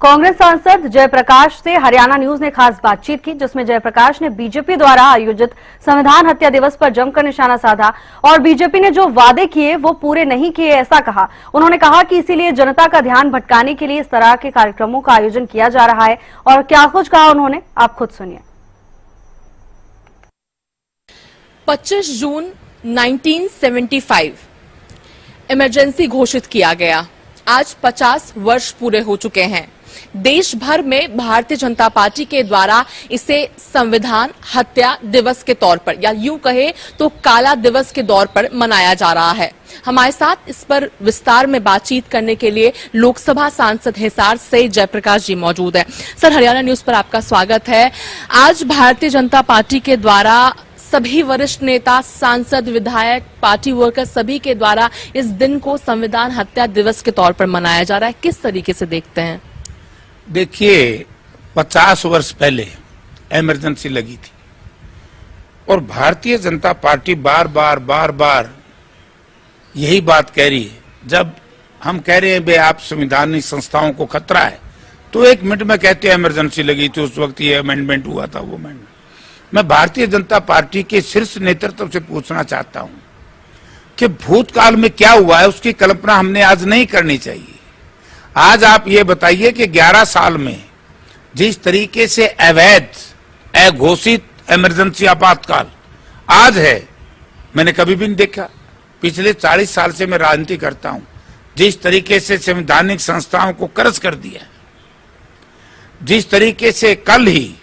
कांग्रेस सांसद जयप्रकाश से हरियाणा न्यूज ने खास बातचीत की, जिसमें जयप्रकाश ने बीजेपी द्वारा आयोजित संविधान हत्या दिवस पर जमकर निशाना साधा और बीजेपी ने जो वादे किए वो पूरे नहीं किए, ऐसा कहा। उन्होंने कहा कि इसीलिए जनता का ध्यान भटकाने के लिए इस तरह के कार्यक्रमों का आयोजन किया जा रहा है। और क्या कुछ कहा उन्होंने, आप खुद सुनिए। 25 जून 1975 इमरजेंसी घोषित किया गया। आज 50 वर्ष पूरे हो चुके हैं। देश भर में भारतीय जनता पार्टी के द्वारा इसे संविधान हत्या दिवस के तौर पर, या यूं कहे तो काला दिवस के तौर पर मनाया जा रहा है। हमारे साथ इस पर विस्तार में बातचीत करने के लिए लोकसभा सांसद हिसार से जयप्रकाश जी मौजूद हैं। सर, हरियाणा न्यूज पर आपका स्वागत है। आज भारतीय जनता पार्टी के द्वारा सभी वरिष्ठ नेता, सांसद, विधायक, पार्टी वर्कर सभी के द्वारा इस दिन को संविधान हत्या दिवस के तौर पर मनाया जा रहा है। किस तरीके से देखते हैं? देखिए, 50 वर्ष पहले इमरजेंसी लगी थी और भारतीय जनता पार्टी बार बार यही बात कह रही है। जब हम कह रहे हैं बे आप संवैधानिक संस्थाओं को खतरा है, तो 1 मिनट में कहते हैं इमरजेंसी लगी थी, उस वक्त ये अमेंडमेंट हुआ था, वो अमेंडमेंट। मैं भारतीय जनता पार्टी के शीर्ष नेतृत्व से पूछना चाहता हूं कि भूतकाल में क्या हुआ है उसकी कल्पना हमने आज नहीं करनी चाहिए। आज आप ये बताइए कि 11 साल में जिस तरीके से अवैध, अघोषित इमरजेंसी आपातकाल आज है, मैंने कभी भी नहीं देखा। पिछले 40 साल से मैं राजनीति करता हूं। जिस तरीके से संवैधानिक संस्थाओं को कर्ज कर दिया, जिस तरीके से कल ही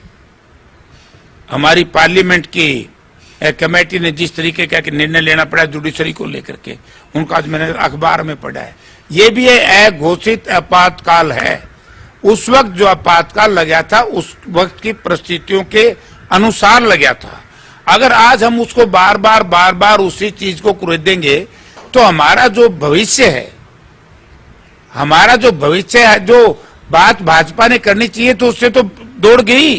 हमारी पार्लियामेंट की कमेटी ने जिस तरीके का निर्णय लेना पड़ा जुडिशरी को लेकर के, उनका आज मैंने अखबार में पढ़ा है। ये भी अघोषित आपातकाल है। उस वक्त जो आपातकाल लगा था उस वक्त की परिस्थितियों के अनुसार लगा था। अगर आज हम उसको बार बार उसी चीज को खरीदेंगे तो हमारा जो भविष्य है, जो बात भाजपा ने करनी चाहिए तो उससे तो दौड़ गई।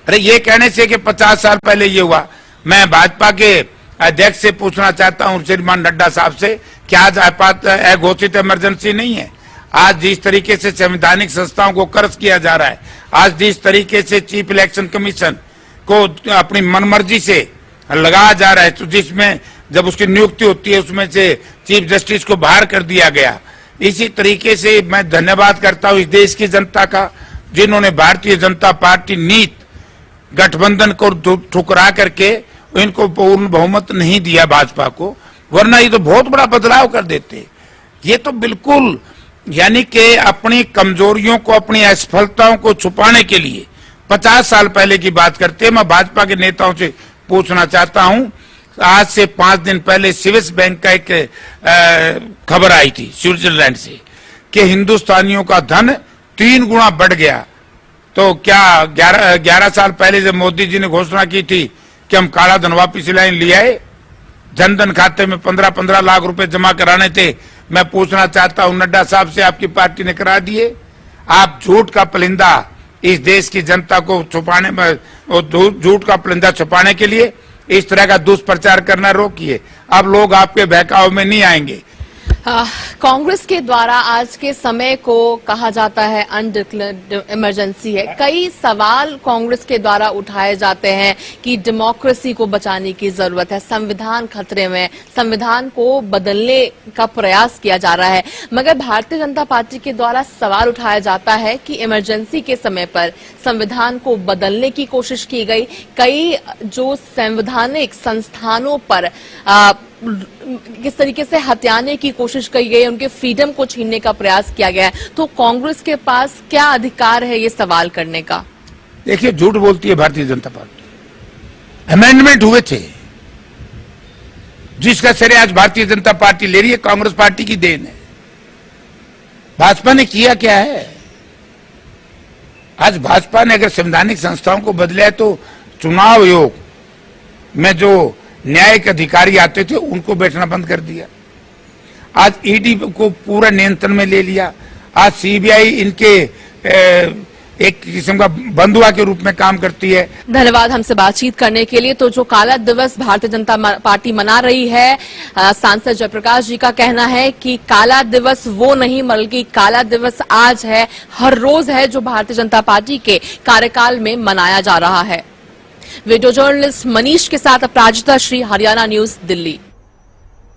अरे ये कहने से कि 50 साल पहले ये हुआ, मैं भाजपा के अध्यक्ष से पूछना चाहता हूं, श्रीमान नड्डा साहब से, क्या आज अघोषित इमरजेंसी नहीं है? आज जिस तरीके से संवैधानिक संस्थाओं को कर्ज किया जा रहा है, आज जिस तरीके से चीफ इलेक्शन कमीशन को अपनी मनमर्जी से लगाया जा रहा है, तो जिसमें जब उसकी नियुक्ति होती है उसमें से चीफ जस्टिस को बाहर कर दिया गया। इसी तरीके से मैं धन्यवाद करता हूं इस देश की जनता का, जिन्होंने भारतीय जनता पार्टी नीत गठबंधन को ठुकरा करके इनको पूर्ण बहुमत नहीं दिया भाजपा को, वरना ये तो बहुत बड़ा बदलाव कर देते। ये तो बिल्कुल यानी कि अपनी कमजोरियों को, अपनी असफलताओं को छुपाने के लिए 50 साल पहले की बात करते हैं। मैं भाजपा के नेताओं से पूछना चाहता हूं, आज से 5 दिन पहले स्विस बैंक का एक खबर आई थी स्विट्जरलैंड से कि हिंदुस्तानियों का धन 3 गुना बढ़ गया। तो क्या 11 साल पहले जब मोदी जी ने घोषणा की थी कि हम काला धन वापिस ले आए, जनधन खाते में 15-15 लाख रुपए जमा कराने थे, मैं पूछना चाहता हूं नड्डा साहब से, आपकी पार्टी ने करा दिए? आप झूठ का परिंदा इस देश की जनता को छुपाने में, झूठ का परिंदा छुपाने के लिए इस तरह का दुष्प्रचार करना रोकिए। अब लोग आपके बहकाव में नहीं आएंगे। कांग्रेस के द्वारा आज के समय को कहा जाता है अनडिक्लेयर्ड इमरजेंसी है। कई सवाल कांग्रेस के द्वारा उठाए जाते हैं कि डेमोक्रेसी को बचाने की जरूरत है, संविधान खतरे में, संविधान को बदलने का प्रयास किया जा रहा है। मगर भारतीय जनता पार्टी के द्वारा सवाल उठाया जाता है कि इमरजेंसी के समय पर संविधान को बदलने की कोशिश की गई। कई जो संवैधानिक संस्थानों पर किस तरीके से हत्याने की कोशिश की गई, उनके फ्रीडम को छीनने का प्रयास किया गया है। तो कांग्रेस के पास क्या अधिकार है ये सवाल करने का? देखिए, झूठ बोलती है भारतीय जनता पार्टी। अमेंडमेंट हुए थे जिसका श्रेय आज भारतीय जनता पार्टी ले रही है, कांग्रेस पार्टी की देन है। भाजपा ने किया क्या है? आज भाजपा ने अगर संवैधानिक संस्थाओं को बदला है तो चुनाव आयोग में जो न्यायिक अधिकारी आते थे उनको बैठना बंद कर दिया। आज ईडी को पूरा नियंत्रण में ले लिया। आज सीबीआई इनके एक किस्म का बंधुआ के रूप में काम करती है। धन्यवाद हमसे बातचीत करने के लिए। तो जो काला दिवस भारतीय जनता पार्टी मना रही है, सांसद जयप्रकाश जी का कहना है कि काला दिवस वो नहीं बल्कि काला दिवस आज है, हर रोज है, जो भारतीय जनता पार्टी के कार्यकाल में मनाया जा रहा है। वीडियो जर्नलिस्ट मनीष के साथ अपराजिता श्री, हरियाणा न्यूज, दिल्ली।